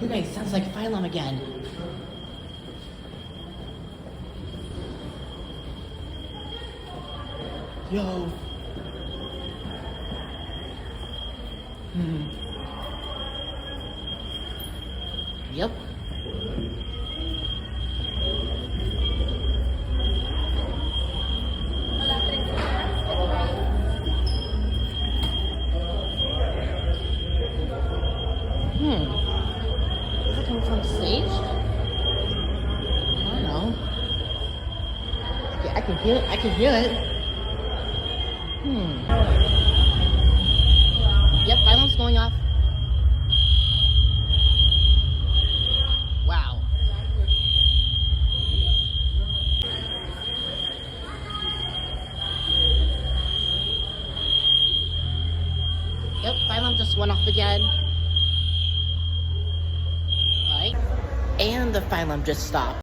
You guys, sounds like Phylum again. Yo. Yep. Is it coming from Sage? I don't know. I can hear it. I can hear it. Yep, Phylum's going off. Wow. Yep, Phylum just went off again. Alright. And the Phylum just stopped.